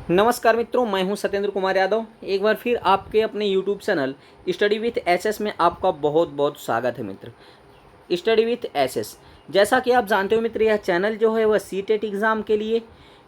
नमस्कार मित्रों, मैं हूं सत्येंद्र कुमार यादव। एक बार फिर आपके अपने YouTube channel study with SS में आपका बहुत बहुत स्वागत है मित्र। स्टडी विथ एसएस, जैसा कि आप जानते हो मित्र, यह चैनल जो है वह सी टेट एग्ज़ाम के लिए,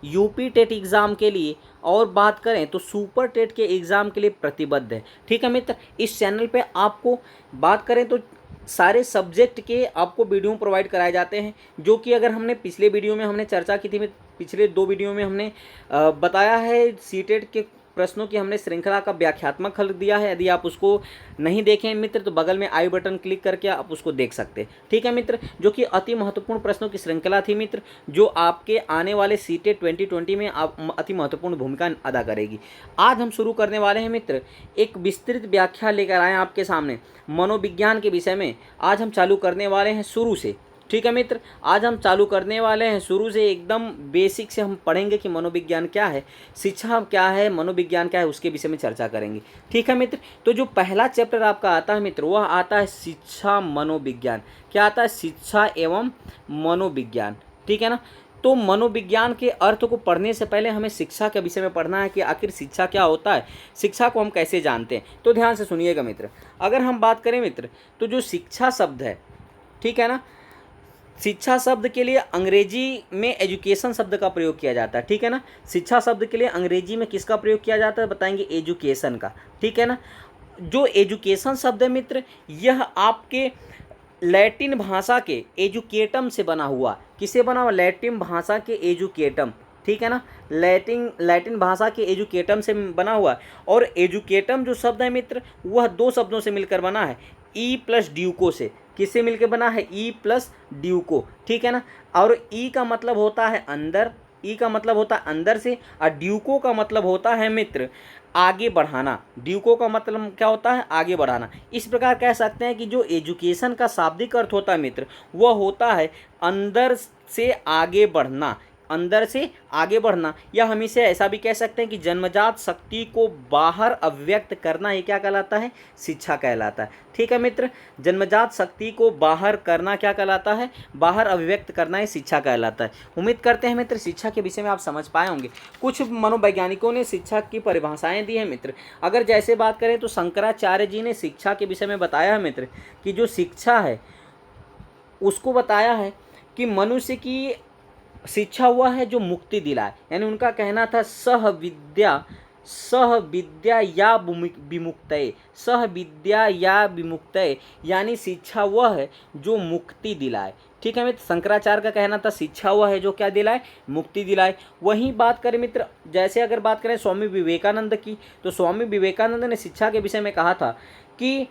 यूपी टेट एग्ज़ाम के लिए और बात करें तो सुपर टेट के एग्ज़ाम के लिए प्रतिबद्ध है। ठीक है मित्र, इस चैनल पे आपको बात करें तो सारे सब्जेक्ट के आपको वीडियो प्रोवाइड कराए जाते हैं, जो कि अगर हमने पिछले वीडियो में हमने चर्चा की थी मित्र, पिछले 2 वीडियो में हमने बताया है सीटेट के प्रश्नों की हमने श्रृंखला का व्याख्यात्मक हल दिया है। यदि आप उसको नहीं देखें मित्र तो बगल में आई बटन क्लिक करके आप उसको देख सकते हैं। ठीक है मित्र, जो कि अति महत्वपूर्ण प्रश्नों की श्रृंखला थी मित्र, जो आपके आने वाले सीटेट 2020 में अति महत्वपूर्ण भूमिका अदा करेगी। आज हम शुरू करने वाले हैं मित्र, एक विस्तृत व्याख्या लेकर आए आपके सामने मनोविज्ञान के विषय में। आज हम चालू करने वाले हैं शुरू से। ठीक है मित्र, आज हम चालू करने वाले हैं शुरू से, एकदम बेसिक से हम पढ़ेंगे कि मनोविज्ञान क्या है, शिक्षा क्या है, मनोविज्ञान क्या है, उसके विषय में चर्चा करेंगे। ठीक है मित्र, तो जो पहला चैप्टर आपका आता है मित्र, वह आता है शिक्षा मनोविज्ञान। क्या आता है? शिक्षा एवं मनोविज्ञान। ठीक है ना। तो मनोविज्ञान के अर्थ को पढ़ने से पहले हमें शिक्षा के विषय में पढ़ना है कि आखिर शिक्षा क्या होता है, शिक्षा को हम कैसे जानते हैं। तो ध्यान से सुनिएगा मित्र। अगर हम बात करें मित्र, तो जो शिक्षा शब्द है, ठीक है ना, शिक्षा शब्द के लिए अंग्रेजी में एजुकेशन शब्द का प्रयोग किया जाता है। ठीक है ना। शिक्षा शब्द के लिए अंग्रेजी में किसका प्रयोग किया जाता है बताएंगे? एजुकेशन का। ठीक है ना। जो एजुकेशन शब्द है मित्र, यह आपके लैटिन भाषा के एजुकेटम से बना हुआ। किसे बना हुआ? लैटिन भाषा के एजुकेटम। ठीक है ना। लैटिन भाषा के एजुकेटम से बना हुआ। और एजुकेटम जो शब्द है मित्र, वह 2 शब्दों से मिलकर बना है, ई प्लस ड्यूको से। किससे मिलकर बना है? ई प्लस ड्यूको। ठीक है ना। और ई का मतलब होता है अंदर, ई का मतलब होता है अंदर से, और ड्यूको का मतलब होता है मित्र आगे बढ़ाना। ड्यूको का मतलब क्या होता है? आगे बढ़ाना। इस प्रकार कह सकते हैं कि जो एजुकेशन का शाब्दिक अर्थ होता है मित्र, वह होता है अंदर से आगे बढ़ना, अंदर से आगे बढ़ना। या हम इसे ऐसा भी कह सकते हैं कि जन्मजात शक्ति को बाहर अभिव्यक्त करना, ये क्या कहलाता है? शिक्षा कहलाता है। ठीक है मित्र, जन्मजात शक्ति को बाहर करना क्या कहलाता है? बाहर अभिव्यक्त करना ही शिक्षा कहलाता है। उम्मीद करते हैं मित्र शिक्षा के विषय में आप समझ पाए होंगे। कुछ मनोवैज्ञानिकों ने शिक्षा की परिभाषाएं दी हैं मित्र। अगर जैसे बात करें तो शंकराचार्य जी ने शिक्षा के विषय में बताया है मित्र कि जो शिक्षा है उसको बताया है कि मनुष्य की शिक्षा हुआ है जो मुक्ति दिलाए। यानी उनका कहना था सह विद्या या विमुक्तये, सह विद्या या विमुक्तये, यानी शिक्षा वह है जो मुक्ति दिलाए। ठीक है मित्र, शंकराचार्य का कहना था शिक्षा वह है जो क्या दिलाए? मुक्ति दिलाए। वहीं बात करें मित्र, जैसे अगर बात करें स्वामी विवेकानंद की, तो स्वामी विवेकानंद ने शिक्षा के विषय में कहा था कि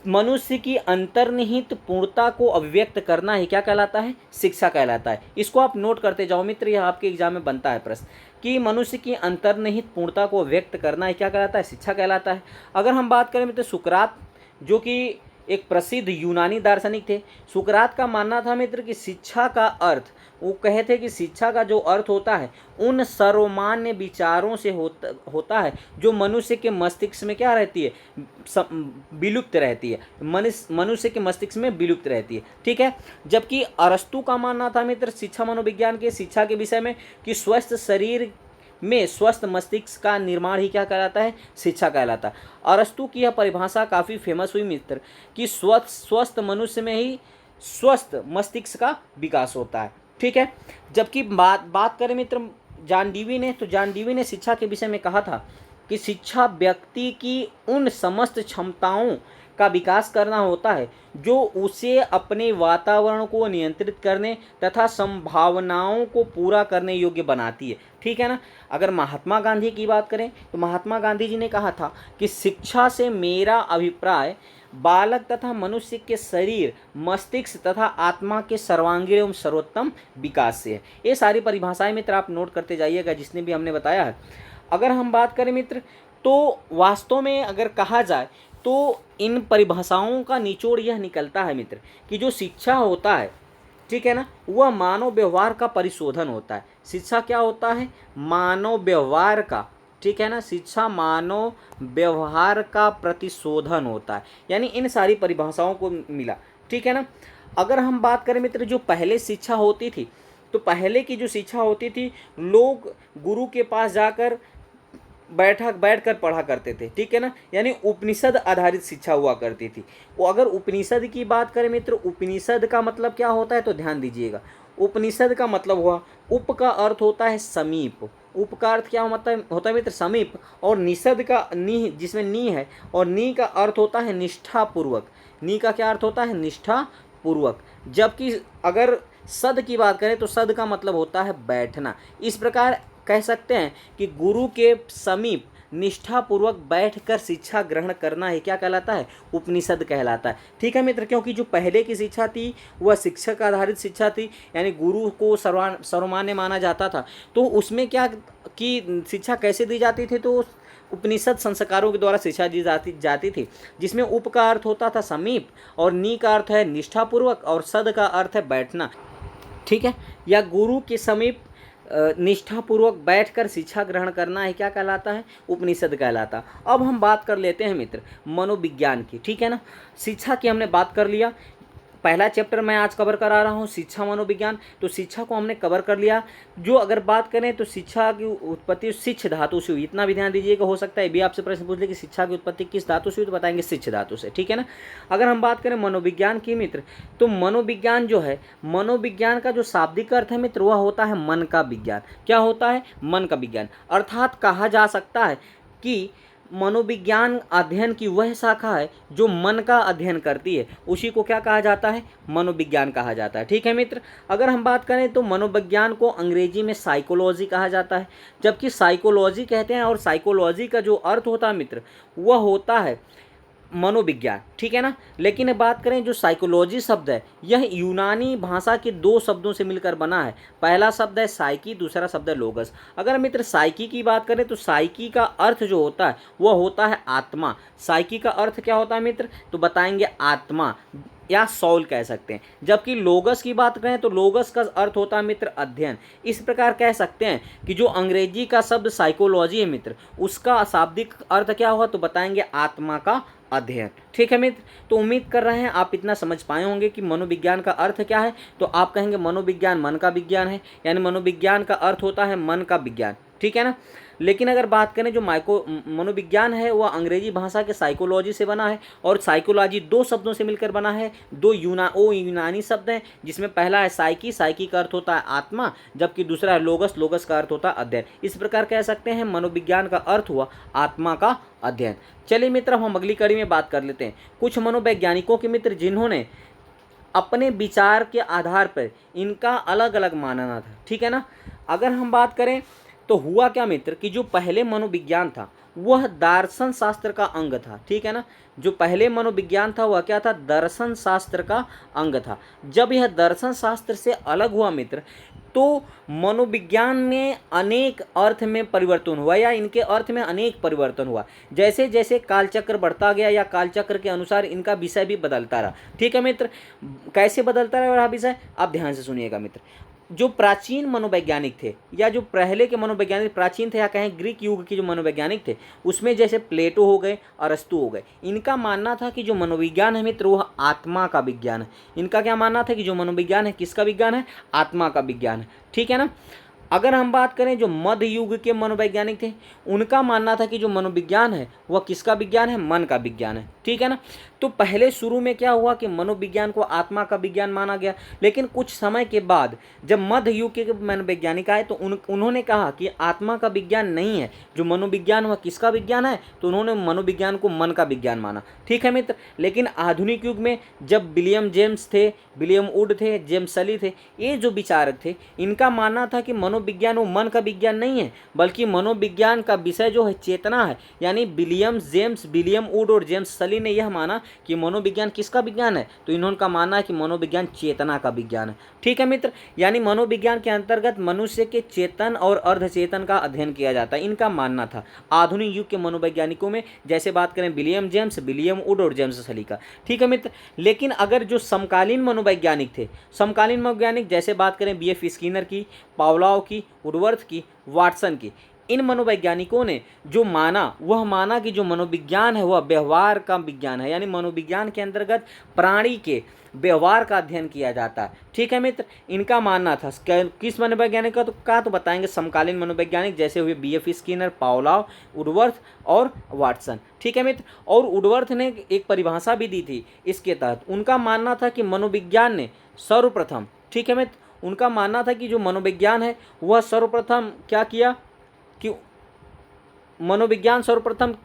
मनुष्य की अंतर्निहित पूर्णता को अभिव्यक्त करना ही क्या कहलाता है? शिक्षा कहलाता है। इसको आप नोट करते जाओ मित्र, यह आपके एग्जाम में बनता है प्रश्न कि मनुष्य की अंतर्निहित पूर्णता को व्यक्त करना ही क्या कहलाता है? शिक्षा कहलाता है। अगर हम बात करें मित्र, सुकरात जो कि एक प्रसिद्ध यूनानी दार्शनिक थे, सुकरात का मानना था मित्र कि शिक्षा का अर्थ, वो कहे थे कि शिक्षा का जो अर्थ होता है उन सर्वमान्य विचारों से होता है जो मनुष्य के मस्तिष्क में क्या रहती है? विलुप्त रहती है, मनुष्य के मस्तिष्क में विलुप्त रहती है। ठीक है। जबकि अरस्तु का मानना था मित्र शिक्षा मनोविज्ञान के शिक्षा के विषय में कि स्वस्थ शरीर में स्वस्थ मस्तिष्क का निर्माण ही क्या कहलाता है? शिक्षा कहलाता है। अरस्तु की यह परिभाषा काफ़ी फेमस हुई मित्र कि स्वस्थ मनुष्य में ही स्वस्थ मस्तिष्क का विकास होता है। ठीक है। जबकि बात करें मित्र जॉन डीवी ने, तो जॉन डीवी ने शिक्षा के विषय में कहा था कि शिक्षा व्यक्ति की उन समस्त क्षमताओं का विकास करना होता है जो उसे अपने वातावरण को नियंत्रित करने तथा संभावनाओं को पूरा करने योग्य बनाती है। ठीक है ना। अगर महात्मा गांधी की बात करें तो महात्मा गांधी जी ने कहा था कि शिक्षा से मेरा अभिप्राय बालक तथा मनुष्य के शरीर, मस्तिष्क तथा आत्मा के सर्वांगीण एवं सर्वोत्तम विकास से है। ये सारी परिभाषाएं मित्र आप नोट करते जाइएगा जिसने भी हमने बताया है। अगर हम बात करें मित्र तो वास्तव में अगर कहा जाए तो इन परिभाषाओं का निचोड़ यह निकलता है मित्र कि जो शिक्षा होता है, ठीक है ना, वह मानव व्यवहार का परिशोधन होता है। शिक्षा क्या होता है? मानव व्यवहार का, ठीक है ना, शिक्षा मानव व्यवहार का प्रतिशोधन होता है। यानी इन सारी परिभाषाओं को मिला। ठीक है ना। अगर हम बात करें मित्र जो पहले शिक्षा होती थी, तो पहले की जो शिक्षा होती थी, लोग गुरु के पास जाकर बैठ कर पढ़ा करते थे, ठीक है ना। यानी उपनिषद आधारित शिक्षा हुआ करती थी। वो अगर उपनिषद की बात करें मित्र, उपनिषद का मतलब क्या होता है तो ध्यान दीजिएगा। उपनिषद का मतलब हुआ, उप का अर्थ होता है समीप, उप का अर्थ क्या होता है मित्र, समीप। और निषद का नी, जिसमें नी है, और नी का अर्थ होता है निष्ठापूर्वक। नी का क्या अर्थ होता है, निष्ठापूर्वक। जबकि अगर सद की बात करें तो सद का मतलब होता है बैठना। इस प्रकार कह सकते हैं कि गुरु के समीप निष्ठापूर्वक बैठकर शिक्षा ग्रहण करना ही क्या कहलाता है, उपनिषद कहलाता है, ठीक है मित्र। क्योंकि जो पहले की शिक्षा थी वह शिक्षक आधारित शिक्षा थी, यानी गुरु को सर्वमान्य माना जाता था। तो उसमें क्या की शिक्षा कैसे दी जाती थी, तो उपनिषद संस्कारों के द्वारा शिक्षा दी जाती थी, जिसमें उप का अर्थ होता था समीप, और नी का अर्थ है निष्ठापूर्वक, और सद का अर्थ है बैठना, ठीक है। या गुरु के समीप निष्ठापूर्वक बैठकर शिक्षा ग्रहण करना है क्या कहलाता है, उपनिषद कहलाता। अब हम बात कर लेते हैं मित्र मनोविज्ञान की, ठीक है ना। शिक्षा की हमने बात कर लिया, पहला चैप्टर मैं आज कवर करा रहा हूँ शिक्षा मनोविज्ञान, तो शिक्षा को हमने कवर कर लिया। जो अगर बात करें तो शिक्षा की उत्पत्ति शिक्ष धातु से हुई, इतना भी ध्यान दीजिएगा। हो सकता है भी आपसे प्रश्न पूछ ले कि शिक्षा की उत्पत्ति किस धातु से हुई, तो बताएंगे शिक्ष धातु से, ठीक है ना। अगर हम बात करें मनोविज्ञान की मित्र, तो मनोविज्ञान जो है, मनोविज्ञान का जो शाब्दिक अर्थ है मित्र, वह होता है मन का विज्ञान। क्या होता है, मन का विज्ञान। अर्थात कहा जा सकता है कि मनोविज्ञान अध्ययन की वह शाखा है जो मन का अध्ययन करती है, उसी को क्या कहा जाता है, मनोविज्ञान कहा जाता है, ठीक है मित्र। अगर हम बात करें तो मनोविज्ञान को अंग्रेजी में साइकोलॉजी कहा जाता है, जबकि साइकोलॉजी कहते हैं, और साइकोलॉजी का जो अर्थ होता है मित्र, वह होता है मनोविज्ञान, ठीक है ना। लेकिन बात करें जो साइकोलॉजी शब्द है, यह यूनानी भाषा के दो शब्दों से मिलकर बना है। पहला शब्द है साइकी, दूसरा शब्द है लोगस। अगर मित्र साइकी की बात करें तो साइकी का अर्थ जो होता है वह होता है आत्मा। साइकी का अर्थ क्या होता है मित्र, तो बताएंगे आत्मा या सौल कह सकते हैं। जबकि लोगस की बात करें तो लोगस का अर्थ होता है मित्र अध्ययन। इस प्रकार कह सकते हैं कि जो अंग्रेजी का शब्द साइकोलॉजी है मित्र, उसका शाब्दिक अर्थ क्या होगा, तो बताएंगे आत्मा का अध्ययन, ठीक है मित्र। तो उम्मीद कर रहे हैं आप इतना समझ पाए होंगे कि मनोविज्ञान का अर्थ क्या है। तो आप कहेंगे मनोविज्ञान मन का विज्ञान है, यानी मनोविज्ञान का अर्थ होता है मन का विज्ञान, ठीक है ना। लेकिन अगर बात करें जो मनोविज्ञान है वह अंग्रेजी भाषा के साइकोलॉजी से बना है, और साइकोलॉजी दो शब्दों से मिलकर बना है। दो यूनानी शब्द हैं, जिसमें पहला है साइकी, साइकी का अर्थ होता है आत्मा, जबकि दूसरा है लोगस, लोगस का अर्थ होता है अध्ययन। इस प्रकार कह सकते हैं मनोविज्ञान का अर्थ हुआ आत्मा का अध्ययन। चलिए मित्र, हम अगली कड़ी में बात कर लेते हैं कुछ मनोवैज्ञानिकों के मित्र जिन्होंने अपने विचार के आधार पर इनका अलग अलग मानना था, ठीक है ना। अगर हम बात करें तो हुआ क्या मित्र कि जो पहले मनोविज्ञान था वह दर्शन शास्त्र का अंग था, ठीक है ना। जो पहले मनोविज्ञान था वह क्या था, दर्शन शास्त्र का अंग था। जब यह दर्शन शास्त्र से अलग हुआ मित्र, तो मनोविज्ञान में अनेक अर्थ में परिवर्तन हुआ, या इनके अर्थ में अनेक परिवर्तन हुआ। जैसे जैसे कालचक्र बढ़ता गया या कालचक्र के अनुसार इनका विषय भी बदलता रहा, ठीक है मित्र। कैसे बदलता रहा विषय, आप ध्यान से सुनिएगा मित्र। जो प्राचीन मनोवैज्ञानिक थे, या जो पहले के मनोवैज्ञानिक प्राचीन थे, या कहें ग्रीक युग के जो मनोवैज्ञानिक थे, उसमें जैसे प्लेटो हो गए, अरस्तु हो गए, इनका मानना था कि जो मनोविज्ञान है मित्र वह आत्मा का विज्ञान है। इनका क्या मानना था कि जो मनोविज्ञान है किसका विज्ञान है, आत्मा का विज्ञान है, ठीक है ना। अगर हम बात करें जो मध्य युग के मनोवैज्ञानिक थे, उनका मानना था कि जो मनोविज्ञान है वह किसका विज्ञान है, मन का विज्ञान है, ठीक है ना। तो पहले शुरू में क्या हुआ कि मनोविज्ञान को आत्मा का विज्ञान माना गया, लेकिन कुछ समय के बाद जब मध्य युग के मनोवैज्ञानिक आए तो उन्होंने कहा कि आत्मा का विज्ञान नहीं है, जो मनोविज्ञान वह किसका विज्ञान है, तो उन्होंने मनोविज्ञान को मन का विज्ञान माना, ठीक है मित्र। लेकिन आधुनिक युग में जब विलियम जेम्स थे, विलियम वुड थे, जेम्स सली थे, ये जो विचारक थे, इनका मानना था कि मनोविज्ञान वो मन का विज्ञान नहीं है, बल्कि मनोविज्ञान का विषय जो है चेतना है। यानी विलियम वुड और जेम्स सली ने यह माना कि मनोविज्ञान किसका विज्ञान है, तो इन्होंने मानना है कि मनोविज्ञान चेतना का विज्ञान है, ठीक है मित्र। यानी मनोविज्ञान के अंतर्गत मनुष्य के चेतन और अर्धचेतन का अध्ययन किया जाता है, इनका मानना था आधुनिक युग के मनोवैज्ञानिकों में। जैसे बात करें विलियम जेम्स, विलियम वुड और जेम्स सली का, ठीक है मित्र। लेकिन अगर जो समकालीन मनोवैज्ञानिक थे, समकालीन मनोवैज्ञानिक जैसे बात करें बी.एफ. स्किनर की, पावलोव की, वुडवर्थ की, वाटसन की, इन मनोवैज्ञानिकों ने जो माना वह माना कि जो मनोविज्ञान है वह व्यवहार का विज्ञान है, यानी मनोविज्ञान के अंतर्गत प्राणी के व्यवहार का अध्ययन किया जाता है। ठीक है मित्र, इनका मानना था किस मनोवैज्ञानिक का तो बताएंगे समकालीन मनोवैज्ञानिक जैसे हुए बी.एफ. स्किनर, पावलोव, वुडवर्थ और वाटसन। ठीक है मित्र, और वुडवर्थ ने एक परिभाषा भी दी थी इसके तहत। उनका मानना था कि मनोविज्ञान ने सर्वप्रथम, ठीक है मित्र, उनका मानना था कि जो मनोविज्ञान है वह सर्वप्रथम क्या किया कि मनोविज्ञान सर्वप्रथम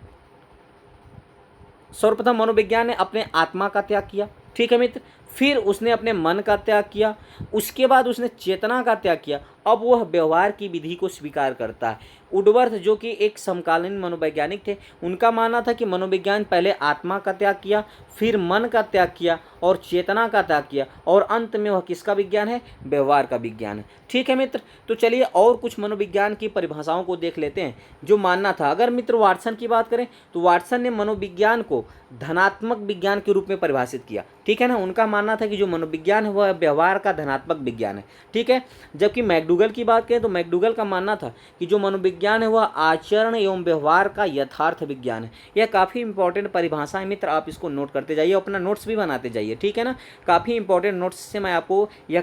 मनोविज्ञान ने अपने आत्मा का त्याग किया। ठीक है मित्र, फिर उसने अपने मन का त्याग किया, उसके बाद उसने चेतना का त्याग किया, अब वह व्यवहार की विधि को स्वीकार करता है। वुडवर्थ जो कि एक समकालीन मनोवैज्ञानिक थे, उनका मानना था कि मनोविज्ञान पहले आत्मा का त्याग किया, फिर मन का त्याग किया और चेतना का त्याग किया, और अंत में वह किसका विज्ञान है? व्यवहार का विज्ञान है। ठीक है मित्र, तो चलिए और कुछ मनोविज्ञान की परिभाषाओं को देख लेते हैं जो मानना था। अगर मित्र वाटसन की बात करें तो वाटसन ने मनोविज्ञान को धनात्मक विज्ञान के रूप में परिभाषित किया। ठीक है ना, उनका मानना था कि जो मनोविज्ञान है वह व्यवहार का धनात्मक विज्ञान है। ठीक है, जबकि मैकडूगल की बात करें तो मैकडूगल का मानना था कि जो मनोविज्ञान है वह आचरण एवं व्यवहार का यथार्थ विज्ञान है। यह काफ़ी इंपॉर्टेंट परिभाषा है मित्र, आप इसको नोट करते जाइए, अपना नोट्स भी बनाते जाइए। ठीक है ना, काफ़ी इंपॉर्टेंट नोट्स से मैं आपको यह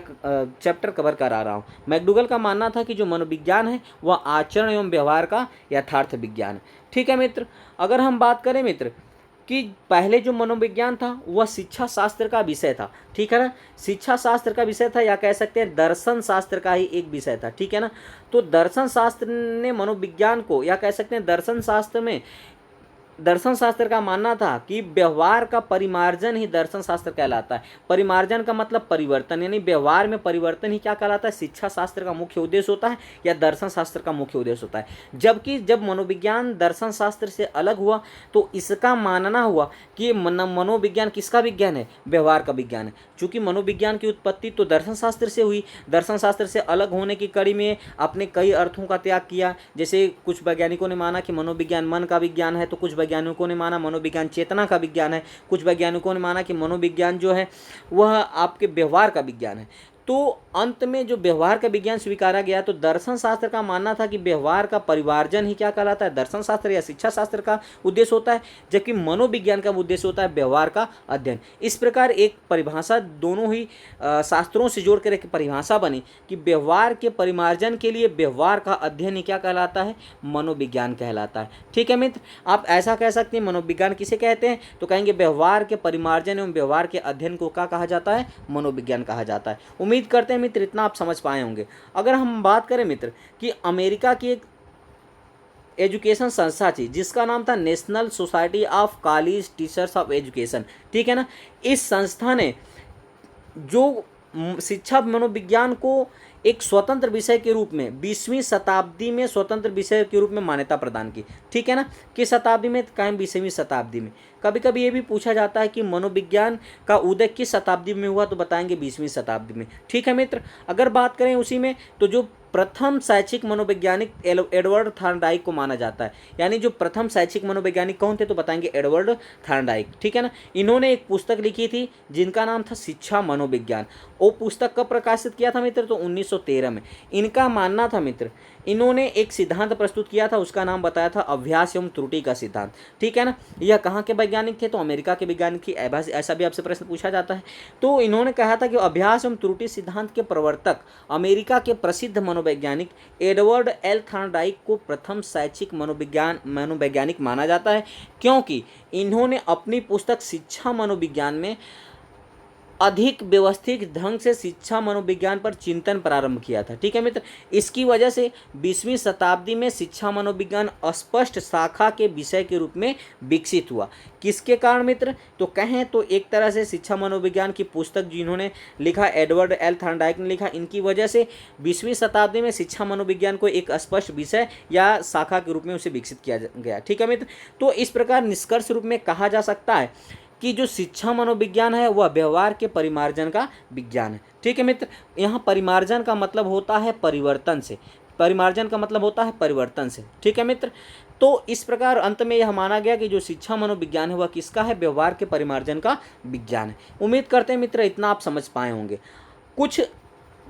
चैप्टर कवर करा रहा हूँ। मैकडूगल का मानना था कि जो मनोविज्ञान है वह आचरण एवं व्यवहार का यथार्थ विज्ञान है। ठीक है मित्र, अगर हम बात करें मित्र कि पहले जो मनोविज्ञान था वह शिक्षा शास्त्र का विषय था। ठीक है ना, शिक्षा शास्त्र का विषय था, या कह सकते हैं दर्शन शास्त्र का ही एक विषय था। ठीक है ना, तो दर्शन शास्त्र ने मनोविज्ञान को, या कह सकते हैं दर्शन शास्त्र का मानना था कि व्यवहार का परिमार्जन ही दर्शन शास्त्र कहलाता है। परिमार्जन का मतलब परिवर्तन, यानी व्यवहार में परिवर्तन ही क्या कहलाता है? शिक्षा शास्त्र का मुख्य उद्देश्य होता है या दर्शन शास्त्र का मुख्य उद्देश्य होता है। जबकि जब मनोविज्ञान दर्शन शास्त्र से अलग हुआ तो इसका मानना हुआ कि मनोविज्ञान किसका विज्ञान है? व्यवहार का विज्ञान है। चूंकि मनोविज्ञान की उत्पत्ति तो दर्शन शास्त्र से हुई, दर्शन शास्त्र से अलग होने की कड़ी में आपने कई अर्थों का त्याग किया। जैसे कुछ वैज्ञानिकों ने माना कि मनोविज्ञान मन का विज्ञान है, तो कुछ वैज्ञानिकों ने माना मनोविज्ञान चेतना का विज्ञान है, कुछ वैज्ञानिकों ने माना कि मनोविज्ञान जो है वह आपके व्यवहार का विज्ञान है। तो अंत में जो व्यवहार का विज्ञान स्वीकारा गया, तो दर्शन शास्त्र का मानना था कि व्यवहार का परिवार्जन ही क्या कहलाता है? दर्शन शास्त्र या शिक्षा शास्त्र का उद्देश्य होता है, जबकि मनोविज्ञान का उद्देश्य होता है व्यवहार का अध्ययन। इस प्रकार एक परिभाषा दोनों ही शास्त्रों से जोड़कर एक परिभाषा बनी कि व्यवहार के परिमार्जन के लिए व्यवहार का अध्ययन ही क्या कहलाता है? मनोविज्ञान कहलाता है। ठीक है मित्र, आप ऐसा कह सकते हैं मनोविज्ञान किसे कहते हैं? तो कहेंगे व्यवहार के परिमार्जन एवं व्यवहार के अध्ययन को क्या कहा जाता है? मनोविज्ञान कहा जाता है। उम्मीद करते हैं मित्र इतना आप समझ पाए होंगे। अगर हम बात करें मित्र कि अमेरिका की एक एजुकेशन संस्था थी जिसका नाम था national society of college teachers of education. ठीक है ना, इस संस्था ने जो शिक्षा मनोविज्ञान को एक स्वतंत्र विषय के रूप में 20वीं शताब्दी में स्वतंत्र विषय के रूप में मान्यता प्रदान की। ठीक है ना, किस शताब्दी में? कायम 20वीं शताब्दी में। कभी कभी ये भी पूछा जाता है कि मनोविज्ञान का उदय किस शताब्दी में हुआ, तो बताएंगे 20वीं शताब्दी में। ठीक है मित्र, अगर बात करें उसी में तो जो प्रथम शैक्षिक मनोवैज्ञानिक एडवर्ड थॉर्नडाइक को माना जाता है। यानी जो प्रथम शैक्षिक मनोवैज्ञानिक कौन थे, तो बताएंगे एडवर्ड थॉर्नडाइक। ठीक है ना, इन्होंने एक पुस्तक लिखी थी जिनका नाम था शिक्षा मनोविज्ञान। वो पुस्तक कब प्रकाशित किया था मित्र? तो 1913 में। इनका मानना था मित्र, इन्होंने एक सिद्धांत प्रस्तुत किया था, उसका नाम बताया था अभ्यास एवं त्रुटि का सिद्धांत। ठीक है ना, यह कहाँ के वैज्ञानिक थे? तो अमेरिका के वैज्ञानिक थी। ऐसा भी आपसे प्रश्न पूछा जाता है। तो इन्होंने कहा था कि अभ्यास एवं त्रुटि सिद्धांत के प्रवर्तक अमेरिका के प्रसिद्ध मनोवैज्ञानिक एडवर्ड एल थॉर्नडाइक को प्रथम शैक्षिक मनोवैज्ञानिक माना जाता है, क्योंकि इन्होंने अपनी पुस्तक शिक्षा मनोविज्ञान में अधिक व्यवस्थित ढंग से शिक्षा मनोविज्ञान पर चिंतन प्रारंभ किया था। ठीक है मित्र, इसकी वजह से 20वीं शताब्दी में शिक्षा मनोविज्ञान स्पष्ट शाखा के विषय के रूप में विकसित हुआ। किसके कारण मित्र? तो कहें तो एक तरह से शिक्षा मनोविज्ञान की पुस्तक जिन्होंने लिखा, एडवर्ड एल थॉर्नडाइक ने लिखा, इनकी वजह से 20वीं शताब्दी में शिक्षा मनोविज्ञान को एक स्पष्ट विषय या शाखा के रूप में उसे विकसित किया गया। ठीक है मित्र, तो इस प्रकार निष्कर्ष रूप में कहा जा सकता है कि जो शिक्षा मनोविज्ञान है वह व्यवहार के परिमार्जन का विज्ञान है। ठीक है मित्र, यहाँ परिमार्जन का मतलब होता है परिवर्तन से, परिमार्जन का मतलब होता है परिवर्तन से। ठीक है मित्र, तो इस प्रकार अंत में यह माना गया कि जो शिक्षा मनोविज्ञान है वह किसका है? व्यवहार के परिमार्जन का विज्ञान है। उम्मीद करते हैं मित्र इतना आप समझ पाए होंगे। कुछ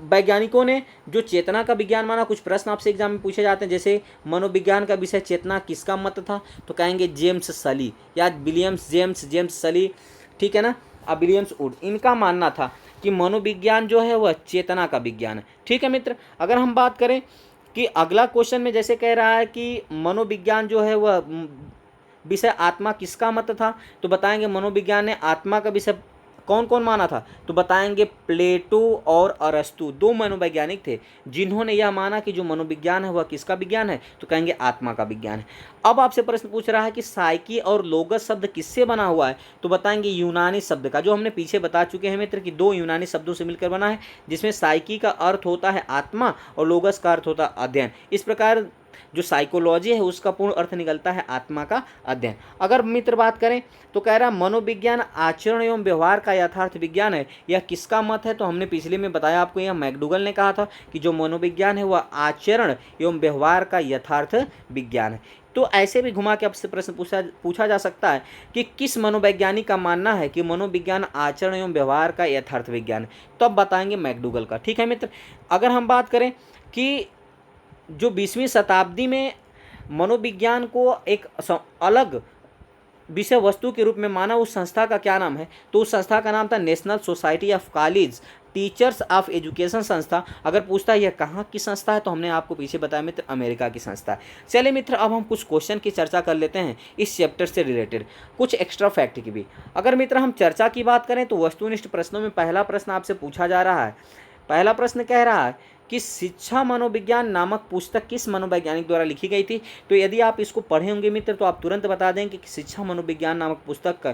वैज्ञानिकों ने जो चेतना का विज्ञान माना, कुछ प्रश्न आपसे एग्जाम में पूछे जाते हैं, जैसे मनोविज्ञान का विषय चेतना किसका मत था, तो कहेंगे जेम्स सली या विलियम्स जेम्स सली, ठीक है ना, विलियम्स वुड, इनका मानना था कि मनोविज्ञान जो है वह चेतना का विज्ञान है। ठीक है मित्र, अगर हम बात करें कि अगला क्वेश्चन में जैसे कह रहा है कि मनोविज्ञान जो है वह विषय आत्मा किसका मत था, तो बताएंगे मनोविज्ञान ने आत्मा का विषय कौन कौन माना था, तो बताएंगे प्लेटो और अरस्तु, दो मनोवैज्ञानिक थे जिन्होंने यह माना कि जो मनोविज्ञान है वह किसका विज्ञान है, तो कहेंगे आत्मा का विज्ञान है। अब आपसे प्रश्न पूछ रहा है कि साइकी और लोगस शब्द किससे बना हुआ है, तो बताएंगे यूनानी शब्द का, जो हमने पीछे बता चुके हैं मित्र कि दो यूनानी शब्दों से मिलकर बना है, जिसमें साइकी का अर्थ होता है आत्मा और लोगस का अर्थ होता है अध्ययन। इस प्रकार जो साइकोलॉजी है उसका पूर्ण अर्थ निकलता है आत्मा का अध्ययन। अगर मित्र बात करें तो कह रहा मनोविज्ञान आचरण एवं व्यवहार का यथार्थ विज्ञान है, यह किसका मत है, तो हमने पिछले में बताया आपको, यह मैकडूगल ने कहा था कि जो मनोविज्ञान है वह आचरण एवं व्यवहार का यथार्थ विज्ञान है। तो ऐसे भी घुमा के आपसे प्रश्न पूछा जा सकता है कि किस मनोवैज्ञानिक का मानना है कि मनोविज्ञान आचरण एवं व्यवहार का यथार्थ विज्ञान है, तो अब बताएंगे मैकडूगल का। ठीक है मित्र, अगर हम बात करें कि जो 20वीं शताब्दी में मनोविज्ञान को एक अलग विषय वस्तु के रूप में माना, उस संस्था का क्या नाम है, तो उस संस्था का नाम था national society of college teachers of education संस्था। अगर पूछता है यह कहाँ की संस्था है, तो हमने आपको पीछे बताया मित्र अमेरिका की संस्था है। चलिए मित्र, अब हम कुछ क्वेश्चन की चर्चा कर लेते हैं इस चैप्टर से रिलेटेड, कुछ एक्स्ट्रा फैक्ट की भी। अगर मित्र हम चर्चा की बात करें तो वस्तुनिष्ठ प्रश्नों में पहला प्रश्न आपसे पूछा जा रहा है। पहला प्रश्न कह रहा है कि शिक्षा मनोविज्ञान नामक पुस्तक किस मनोवैज्ञानिक द्वारा लिखी गई थी, तो यदि आप इसको पढ़े होंगे मित्र तो आप तुरंत बता देंगे कि शिक्षा मनोविज्ञान नामक पुस्तक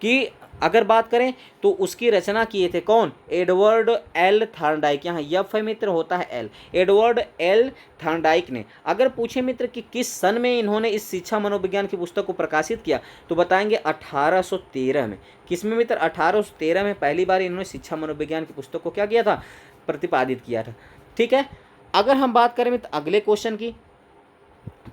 की अगर बात करें तो उसकी रचना किए थे कौन, एडवर्ड एल थॉर्नडाइक। यहाँ यफ है मित्र, होता है एल, एडवर्ड एल थॉर्नडाइक ने। अगर पूछे मित्र कि किस सन में इन्होंने इस शिक्षा मनोविज्ञान की पुस्तक को प्रकाशित किया, तो बताएंगे 1813 में। किसमें मित्र, 1813 में पहली बार इन्होंने शिक्षा मनोविज्ञान की पुस्तक को क्या किया था, प्रतिपादित किया था। ठीक है, अगर हम बात करें मित्र अगले क्वेश्चन की,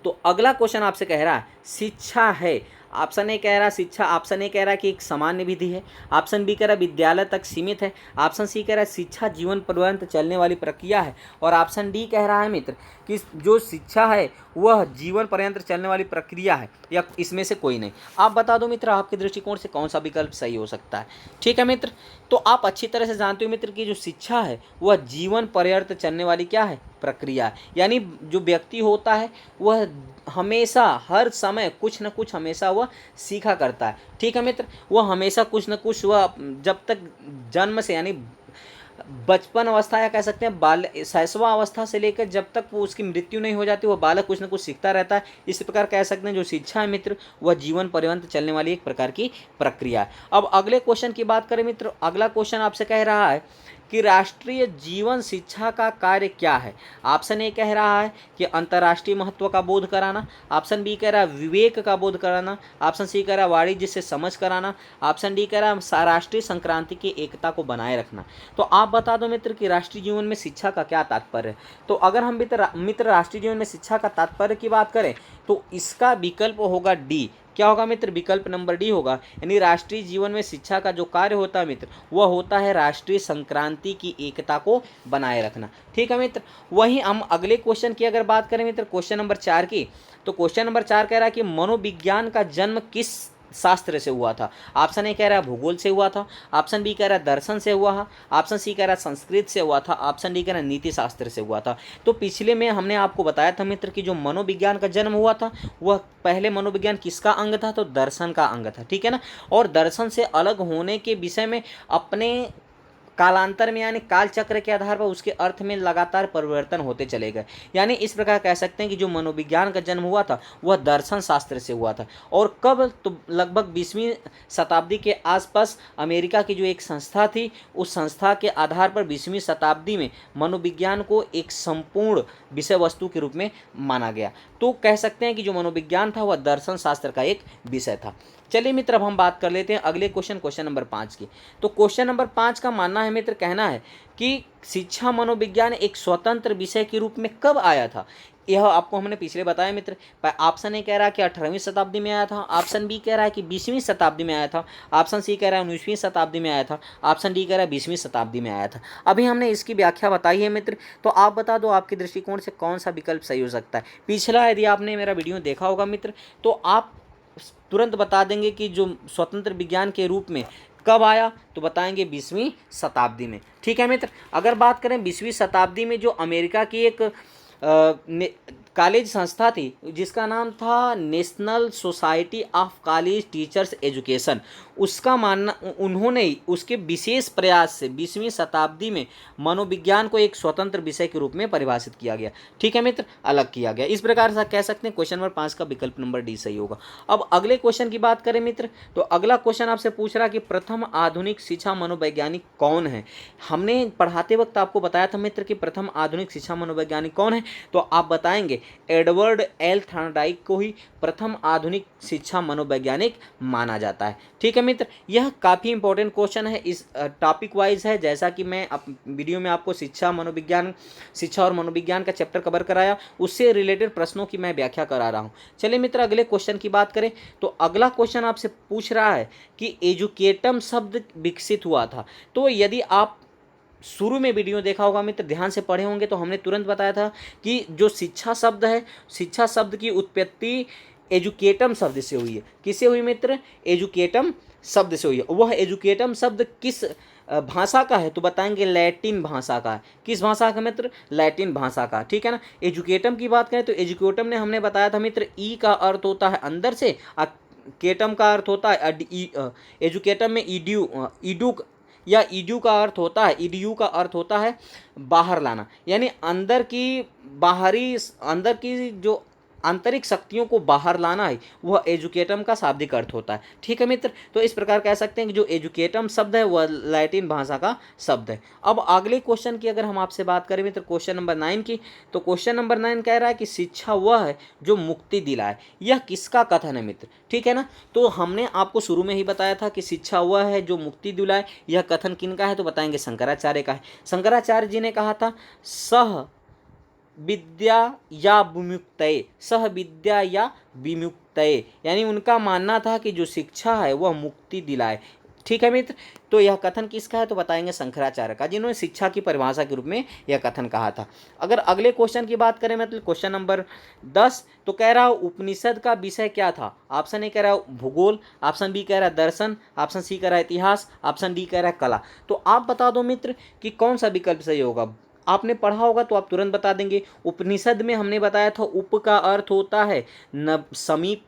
तो अगला क्वेश्चन आपसे कह रहा है शिक्षा है, ऑप्शन ए कह रहा है शिक्षा, ऑप्शन ए कह रहा है कि एक सामान्य विधि है, ऑप्शन बी कह रहा है विद्यालय तक सीमित है, ऑप्शन सी कह रहा है शिक्षा जीवन पर्यंत चलने वाली प्रक्रिया है, और ऑप्शन डी कह रहा है मित्र कि जो शिक्षा है वह जीवन पर्यंत चलने वाली प्रक्रिया है, या इसमें से कोई नहीं। आप बता दो मित्र आपके दृष्टिकोण से कौन सा विकल्प सही हो सकता है। ठीक है मित्र, तो आप अच्छी तरह से जानते हो मित्र कि जो शिक्षा है वह जीवन पर्यंत चलने वाली क्या है, प्रक्रिया, यानी जो व्यक्ति होता है वह हमेशा हर समय कुछ न कुछ हमेशा वह सीखा करता है। ठीक है मित्र, वह हमेशा कुछ न कुछ वह जब तक जन्म से यानी बचपन अवस्था या कह सकते हैं बाल शैशवा अवस्था से लेकर जब तक वो उसकी मृत्यु नहीं हो जाती वह बालक कुछ न कुछ सीखता रहता है। इस प्रकार कह सकते हैं जो शिक्षा है मित्र वह जीवन पर्यंत चलने वाली एक प्रकार की प्रक्रिया है। अब अगले क्वेश्चन की बात करें मित्र, अगला क्वेश्चन आपसे कह रहा है कि राष्ट्रीय जीवन शिक्षा का कार्य क्या है। ऑप्शन ए कह रहा है कि अंतर्राष्ट्रीय महत्व का बोध कराना, ऑप्शन बी कह रहा है विवेक का बोध कराना, ऑप्शन सी कह रहा है वाणिज्य से समझ कराना, ऑप्शन डी कह रहा है राष्ट्रीय संक्रांति की एकता को बनाए रखना। तो आप बता दो मित्र कि राष्ट्रीय जीवन में शिक्षा का क्या तात्पर्य है। तो अगर हम मित्र राष्ट्रीय जीवन में शिक्षा का तात्पर्य की बात करें तो इसका विकल्प होगा डी। क्या होगा मित्र, विकल्प नंबर डी होगा, यानी राष्ट्रीय जीवन में शिक्षा का जो कार्य होता है मित्र वह होता है राष्ट्रीय संक्रांति की एकता को बनाए रखना। ठीक है मित्र, वहीं हम अगले क्वेश्चन की अगर बात करें मित्र क्वेश्चन नंबर 4 की, तो क्वेश्चन नंबर 4 कह रहा है कि मनोविज्ञान का जन्म किस शास्त्र से हुआ था। ऑप्शन ए कह रहा है भूगोल से हुआ था, ऑप्शन बी कह रहा है दर्शन से हुआ था, ऑप्शन सी कह रहा है संस्कृत से हुआ था, ऑप्शन डी कह रहा है नीति शास्त्र से हुआ था। तो पिछले में हमने आपको बताया था मित्र कि जो मनोविज्ञान का जन्म हुआ था वह पहले मनोविज्ञान किसका अंग था, तो दर्शन का अंग था। ठीक है ना, और दर्शन से अलग होने के विषय में अपने कालांतर में यानी काल चक्र के आधार पर उसके अर्थ में लगातार परिवर्तन होते चले गए। यानी इस प्रकार कह सकते हैं कि जो मनोविज्ञान का जन्म हुआ था वह दर्शन शास्त्र से हुआ था। और कब, तो लगभग 20वीं शताब्दी के आसपास अमेरिका की जो एक संस्था थी उस संस्था के आधार पर 20वीं शताब्दी में मनोविज्ञान को एक संपूर्ण विषय वस्तु के रूप में माना गया। तो कह सकते हैं कि जो मनोविज्ञान था वह दर्शन शास्त्र का एक विषय था। चलिए मित्र, अब हम बात कर लेते हैं अगले क्वेश्चन नंबर 5 की। तो क्वेश्चन नंबर 5 का मानना है मित्र, कहना है कि शिक्षा मनोविज्ञान एक स्वतंत्र विषय के रूप में कब आया था। यह आपको हमने पिछले बताया मित्र। ऑप्शन ए कह रहा है कि 18वीं शताब्दी में आया था, ऑप्शन बी कह रहा है कि 20वीं शताब्दी में आया था, ऑप्शन सी कह रहा है 19वीं शताब्दी में आया था, ऑप्शन डी कह रहा है 20वीं शताब्दी में आया था। अभी हमने इसकी व्याख्या बताई है मित्र, तो आप बता दो आपके दृष्टिकोण से कौन सा विकल्प सही हो सकता है। पिछला यदि आपने मेरा वीडियो देखा होगा मित्र, तो आप तुरंत बता देंगे कि जो स्वतंत्र विज्ञान के रूप में कब आया, तो बताएंगे 20वीं शताब्दी में। ठीक है मित्र। अगर बात करें 20वीं शताब्दी में, जो अमेरिका की एक कॉलेज संस्था थी जिसका नाम था national society of college teachers education, उसका मानना, उन्होंने उसके विशेष प्रयास से 20वीं शताब्दी में मनोविज्ञान को एक स्वतंत्र विषय के रूप में परिभाषित किया गया। ठीक है मित्र, अलग किया गया। इस प्रकार से कह सकते हैं क्वेश्चन नंबर 5 का विकल्प नंबर डी सही होगा। अब अगले क्वेश्चन की बात करें मित्र, तो अगला क्वेश्चन आपसे पूछ रहा कि प्रथम आधुनिक शिक्षा मनोवैज्ञानिक कौन है। हमने पढ़ाते वक्त आपको बताया था मित्र कि प्रथम आधुनिक शिक्षा मनोवैज्ञानिक कौन है, तो आप बताएंगे एडवर्ड एल थॉर्नडाइक को ही प्रथम आधुनिक शिक्षा मनोवैज्ञानिक माना जाता है। ठीक है मित्र, यह काफ़ी इंपॉर्टेंट क्वेश्चन है, इस टॉपिक वाइज है। जैसा कि मैं वीडियो में आपको शिक्षा और मनोविज्ञान का चैप्टर कवर कराया, उससे रिलेटेड प्रश्नों की मैं व्याख्या करा रहा हूँ। चलिए मित्र, अगले क्वेश्चन की बात करें, तो अगला क्वेश्चन आपसे पूछ रहा है कि एजुकेटम शब्द विकसित हुआ था। तो यदि आप शुरू में वीडियो देखा होगा मित्र, ध्यान से पढ़े होंगे, तो हमने तुरंत बताया था कि जो शिक्षा शब्द है, शिक्षा शब्द की उत्पत्ति एजुकेटम शब्द से हुई है। किससे हुई मित्र? एजुकेटम शब्द से हुई है। वह एजुकेटम शब्द किस भाषा का है, तो बताएंगे लैटिन भाषा का है। किस भाषा का मित्र? लैटिन भाषा का। ठीक है ना। एजुकेटम की बात करें तो एजुकेटम ने हमने बताया था मित्र, ई का अर्थ होता है अंदर से, केटम का अर्थ होता है एजुकेटम में ईडू या ईडू का अर्थ होता है, ईडीयू का अर्थ होता है बाहर लाना, यानी अंदर की जो आंतरिक शक्तियों को बाहर लाना है, वह एजुकेटम का शाब्दिक अर्थ होता है। ठीक है मित्र, तो इस प्रकार कह सकते हैं कि जो एजुकेटम शब्द है वह लैटिन भाषा का शब्द है। अब अगले क्वेश्चन की अगर हम आपसे बात करें मित्र, क्वेश्चन नंबर 9 की, तो क्वेश्चन नंबर 9 कह रहा है कि शिक्षा वह है जो मुक्ति दिलाए। यह किसका कथन है मित्र? ठीक है ना। तो हमने आपको शुरू में ही बताया था कि शिक्षा वह है जो मुक्ति दिलाए। यह कथन किनका है, तो बताएंगे शंकराचार्य का है। शंकराचार्य जी ने कहा था सह विद्या या विमुक्तये, सह विद्या या विमुक्तये, यानी उनका मानना था कि जो शिक्षा है वह मुक्ति दिलाए। ठीक है मित्र, तो यह कथन किसका है, तो बताएंगे शंकराचार्य का, जिन्होंने शिक्षा की परिभाषा के रूप में यह कथन कहा था। अगर अगले क्वेश्चन की बात करें मतलब क्वेश्चन नंबर 10, तो कह रहा उपनिषद का विषय क्या था। ऑप्शन ए कह रहा है भूगोल, ऑप्शन बी कह रहा है दर्शन, ऑप्शन सी कह रहा है इतिहास, ऑप्शन डी कह रहा है कला। तो आप बता दो मित्र कि कौन सा विकल्प सही होगा। आपने पढ़ा होगा तो आप तुरंत बता देंगे। उपनिषद में हमने बताया था उप का अर्थ होता है समीप,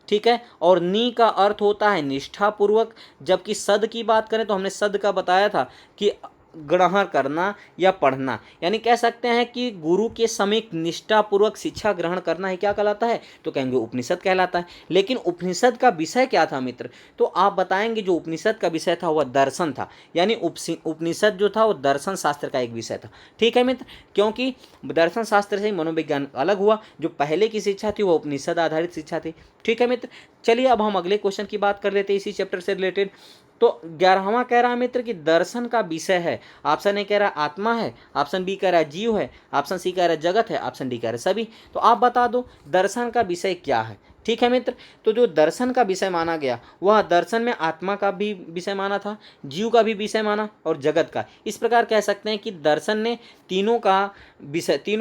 ठीक है, और नी का अर्थ होता है निष्ठापूर्वक। जबकि सद की बात करें तो हमने सद का बताया था कि ग्रहण करना या पढ़ना, यानी कह सकते हैं कि गुरु के समीप निष्ठापूर्वक शिक्षा ग्रहण करना ही क्या कहलाता है, तो कहेंगे उपनिषद कहलाता है। लेकिन उपनिषद का विषय क्या था मित्र, तो आप बताएंगे जो उपनिषद का विषय था वह दर्शन था, यानी उपनिषद जो था वो दर्शन शास्त्र का एक विषय था। ठीक है मित्र, क्योंकि दर्शन शास्त्र से मनोविज्ञान अलग हुआ, जो पहले की शिक्षा थी वह उपनिषद आधारित शिक्षा थी। ठीक है मित्र, चलिए अब हम अगले क्वेश्चन की बात कर लेते हैं इसी चैप्टर से रिलेटेड। तो 11वां कह रहा है मित्र कि दर्शन का विषय है। ऑप्शन ए कह रहा है आत्मा है, ऑप्शन बी कह रहा है जीव है, ऑप्शन सी कह रहा है जगत है, ऑप्शन डी कह रहा है सभी। तो आप बता दो दर्शन का विषय क्या है। ठीक है मित्र, तो जो दर्शन का विषय माना गया वह दर्शन में आत्मा का भी विषय माना था, जीव का भी विषय माना और जगत का। इस प्रकार कह सकते हैं कि दर्शन ने तीनों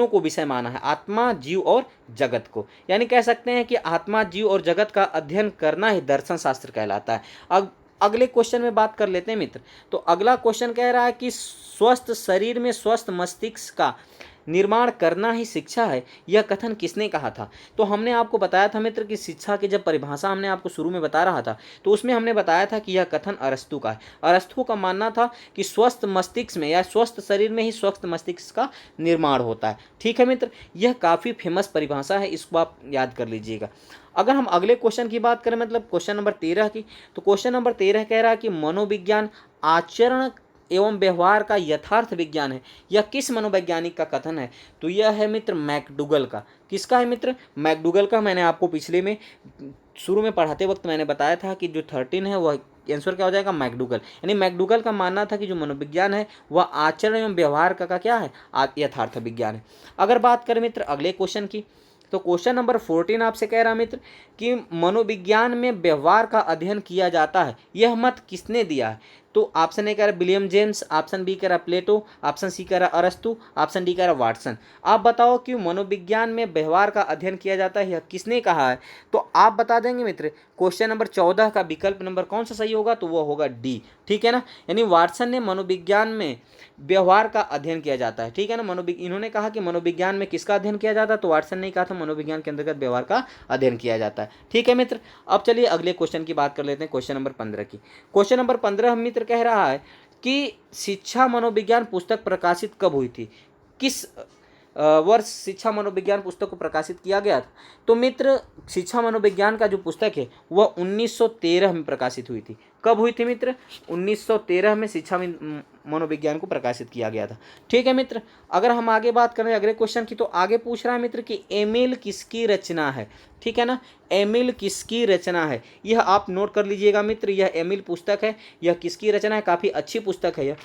को विषय माना है, आत्मा, जीव और जगत को। यानी कह सकते हैं कि आत्मा, जीव और जगत का अध्ययन करना ही दर्शन शास्त्र कहलाता है। अब अगले क्वेश्चन में बात कर लेते हैं मित्र। तो अगला क्वेश्चन कह रहा है कि स्वस्थ शरीर में स्वस्थ मस्तिष्क का निर्माण करना ही शिक्षा है, यह कथन किसने कहा था। तो हमने आपको बताया था मित्र कि शिक्षा की जब परिभाषा हमने आपको शुरू में बता रहा था, तो उसमें हमने बताया था कि यह कथन अरस्तु का है। अरस्तु का मानना था कि स्वस्थ मस्तिष्क में या स्वस्थ शरीर में ही स्वस्थ मस्तिष्क का निर्माण होता है। ठीक है मित्र, यह काफ़ी फेमस परिभाषा है, इसको आप याद कर लीजिएगा। अगर हम अगले क्वेश्चन की बात करें मतलब क्वेश्चन नंबर 13 की, तो क्वेश्चन नंबर 13 कह रहा है कि मनोविज्ञान आचरण एवं व्यवहार का यथार्थ विज्ञान है, यह किस मनोवैज्ञानिक का कथन है? तो यह है मित्र मैकडूगल का। किसका है मित्र? मैकडूगल का। मैंने आपको पिछले में शुरू में पढ़ाते वक्त मैंने बताया था कि जो 13 है वह आंसर क्या हो जाएगा? मैकडूगल। यानी मैकडूगल का मानना था कि जो मनोविज्ञान है वह आचरण एवं व्यवहार का क्या है? यथार्थ विज्ञान है। अगर बात करें मित्र अगले क्वेश्चन की, तो क्वेश्चन नंबर 14 आपसे कह रहा मित्र कि मनोविज्ञान में व्यवहार का अध्ययन किया जाता है, यह मत किसने दिया है? तो ऑप्शन ए कह रहा विलियम जेम्स, ऑप्शन बी कह रहा प्लेटो, ऑप्शन सी कह रहा अरस्तु, ऑप्शन डी कह रहा वाटसन। आप बताओ कि मनोविज्ञान में व्यवहार का अध्ययन किया जाता है, यह किसने कहा है? तो आप बता देंगे मित्र। क्वेश्चन नंबर 14 का विकल्प नंबर कौन सा सही होगा? तो वो होगा डी। ठीक है ना, यानी वाटसन ने मनोविज्ञान में व्यवहार का अध्ययन किया जाता है। ठीक है ना, इन्होंने कहा कि मनोविज्ञान में किसका अध्ययन किया जाता है? तो वाटसन ने कहा था मनोविज्ञान के अंतर्गत व्यवहार का अध्ययन किया जाता है। ठीक है मित्र, अब चलिए अगले क्वेश्चन की बात कर लेते हैं, क्वेश्चन नंबर 15 की। क्वेश्चन नंबर 15 मित्र कह रहा है कि शिक्षा मनोविज्ञान पुस्तक प्रकाशित कब हुई थी? किस वर्ष शिक्षा मनोविज्ञान पुस्तक को प्रकाशित किया गया था? तो मित्र शिक्षा मनोविज्ञान का जो पुस्तक है वह 1913 में प्रकाशित हुई थी। कब हुई थी मित्र? 1913 में शिक्षा मनोविज्ञान को प्रकाशित किया गया था। ठीक है मित्र, अगर हम आगे बात करें अगले क्वेश्चन की, तो आगे पूछ रहा है मित्र कि एमिल किसकी रचना है? ठीक है ना, एमिल किसकी रचना है? यह आप नोट कर लीजिएगा मित्र, यह एमिल पुस्तक है, यह किसकी रचना है? काफ़ी अच्छी पुस्तक है यह।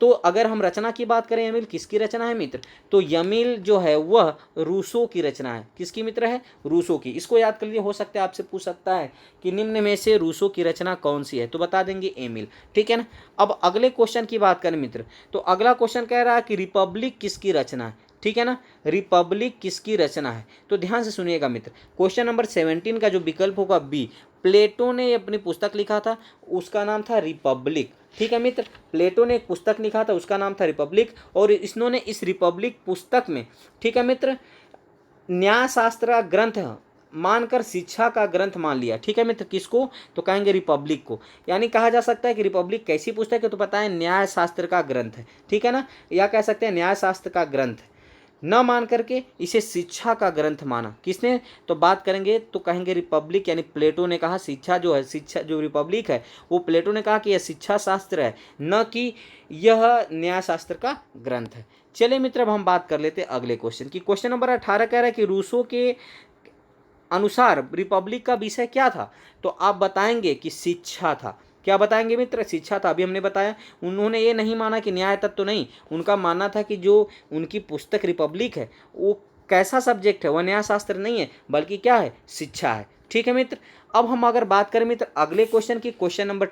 तो अगर हम रचना की बात करें एमिल किसकी रचना है मित्र, तो एमिल जो है वह रूसो की रचना है। किसकी मित्र है? रूसो की। इसको याद कर लिए, हो सकता है आपसे पूछ सकता है कि निम्न में से रूसो की रचना कौन सी है? तो बता देंगे एमिल। ठीक है ना, अब अगले क्वेश्चन की बात करें मित्र, तो अगला क्वेश्चन कह रहा है कि रिपब्लिक किसकी रचना है? ठीक है ना, रिपब्लिक किसकी रचना है? तो ध्यान से सुनिएगा मित्र, क्वेश्चन नंबर 17 का जो विकल्प होगा बी, प्लेटो ने अपनी पुस्तक लिखा था, उसका नाम था रिपब्लिक। ठीक है मित्र, प्लेटो ने एक पुस्तक लिखा था, उसका नाम था रिपब्लिक, और इन्होंने इस रिपब्लिक पुस्तक में, ठीक है मित्र, न्यायशास्त्र का ग्रंथ मानकर शिक्षा का ग्रंथ मान लिया। ठीक है मित्र, किसको? तो कहेंगे रिपब्लिक को। यानी कहा जा सकता है कि रिपब्लिक कैसी पुस्तक है? तो पता है न्यायशास्त्र का ग्रंथ है। ठीक है ना, या कह सकते हैं न्यायशास्त्र का ग्रंथ है। न मान करके इसे शिक्षा का ग्रंथ माना। किसने? तो बात करेंगे तो कहेंगे रिपब्लिक, यानी प्लेटो ने कहा शिक्षा जो है, शिक्षा जो रिपब्लिक है वो प्लेटो ने कहा कि यह शिक्षा शास्त्र है, न कि यह न्यायशास्त्र का ग्रंथ है। चलिए मित्र, अब हम बात कर लेते हैं अगले क्वेश्चन की। क्वेश्चन नंबर 18 कह रहा है कि रूसो के अनुसार रिपब्लिक का विषय क्या था? तो आप बताएंगे कि शिक्षा था। क्या बताएंगे मित्र? शिक्षा था। अभी हमने बताया, उन्होंने ये नहीं माना कि न्याय तत्व नहीं, उनका मानना था कि जो उनकी पुस्तक रिपब्लिक है वो कैसा सब्जेक्ट है? वह न्यायशास्त्र नहीं है, बल्कि क्या है? शिक्षा है। ठीक है मित्र, अब हम अगर बात करें मित्र अगले क्वेश्चन की, क्वेश्चन नंबर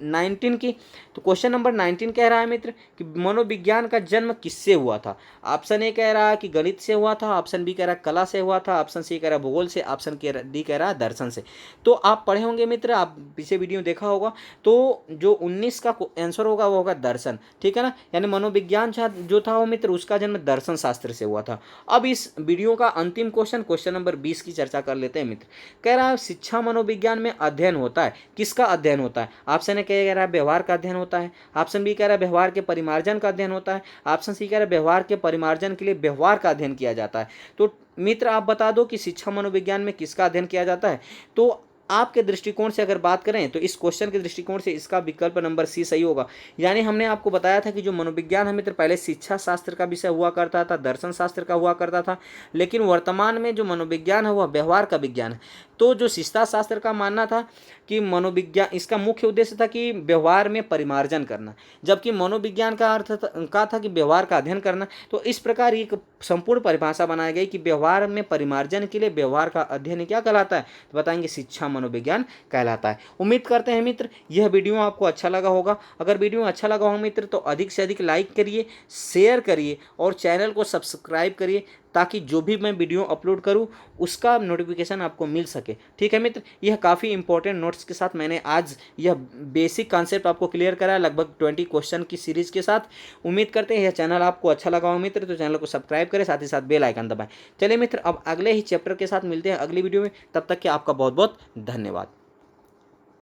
19 की, तो क्वेश्चन नंबर 19 कह रहा है मित्र कि मनोविज्ञान का जन्म किससे हुआ था? ऑप्शन ए कह रहा है कि गणित से हुआ था, ऑप्शन बी कह रहा है कला से हुआ था, ऑप्शन सी कह रहा है भूगोल से, ऑप्शन डी कह रहा है दर्शन से। तो आप पढ़े होंगे मित्र, आप पीछे वीडियो देखा होगा, तो जो 19 का आंसर होगा वो होगा दर्शन। ठीक है ना, यानी मनोविज्ञान जो था वो मित्र उसका जन्म दर्शन शास्त्र से हुआ था। अब इस वीडियो का अंतिम क्वेश्चन, क्वेश्चन नंबर 20 की चर्चा कर लेते हैं मित्र। कह रहा है शिक्षा मनोविज्ञान में अध्ययन होता है, किसका अध्ययन होता है? ऑप्शन ए कह रहा है व्यवहार का अध्ययन होता है, ऑप्शन बी कह रहा है व्यवहार के परिमार्जन का अध्ययन होता है, ऑप्शन सी कह रहा है व्यवहार के परिमार्जन के लिए व्यवहार का अध्ययन किया जाता है। तो मित्र आप बता दो कि शिक्षा मनोविज्ञान में किसका अध्ययन किया जाता है? तो आपके दृष्टिकोण से अगर बात करें तो इस क्वेश्चन के दृष्टिकोण से इसका विकल्प नंबर सी सही होगा। यानी हमने आपको बताया था कि जो मनोविज्ञान है मित्र पहले शिक्षा शास्त्र का विषय हुआ करता था, दर्शन शास्त्र का हुआ करता था, लेकिन वर्तमान में जो मनोविज्ञान है वह व्यवहार का विज्ञान है। तो जो शिक्षा शास्त्र का मानना था कि मनोविज्ञान, इसका मुख्य उद्देश्य था कि व्यवहार में परिमार्जन करना, जबकि मनोविज्ञान का अर्थ का था कि व्यवहार का अध्ययन करना। तो इस प्रकार एक संपूर्ण परिभाषा बनाई गई कि व्यवहार में परिमार्जन के लिए व्यवहार का अध्ययन क्या कहलाता है? तो बताएंगे शिक्षा मनोविज्ञान कहलाता है। उम्मीद करते हैं मित्र यह वीडियो आपको अच्छा लगा होगा। अगर वीडियो अच्छा लगा हो मित्र तो अधिक से अधिक लाइक करिए, शेयर करिए और चैनल को सब्सक्राइब करिए, ताकि जो भी मैं वीडियो अपलोड करूं उसका नोटिफिकेशन आपको मिल सके। ठीक है मित्र, यह काफ़ी इंपॉर्टेंट नोट्स के साथ मैंने आज यह बेसिक कॉन्सेप्ट आपको क्लियर करा, लगभग 20 क्वेश्चन की सीरीज़ के साथ। उम्मीद करते हैं यह चैनल आपको अच्छा लगा हो मित्र, तो चैनल को सब्सक्राइब करें, साथ ही साथ बेल आइकन दबाएं। चलिए मित्र, अब अगले ही चैप्टर के साथ मिलते हैं अगली वीडियो में, तब तक के आपका बहुत बहुत धन्यवाद।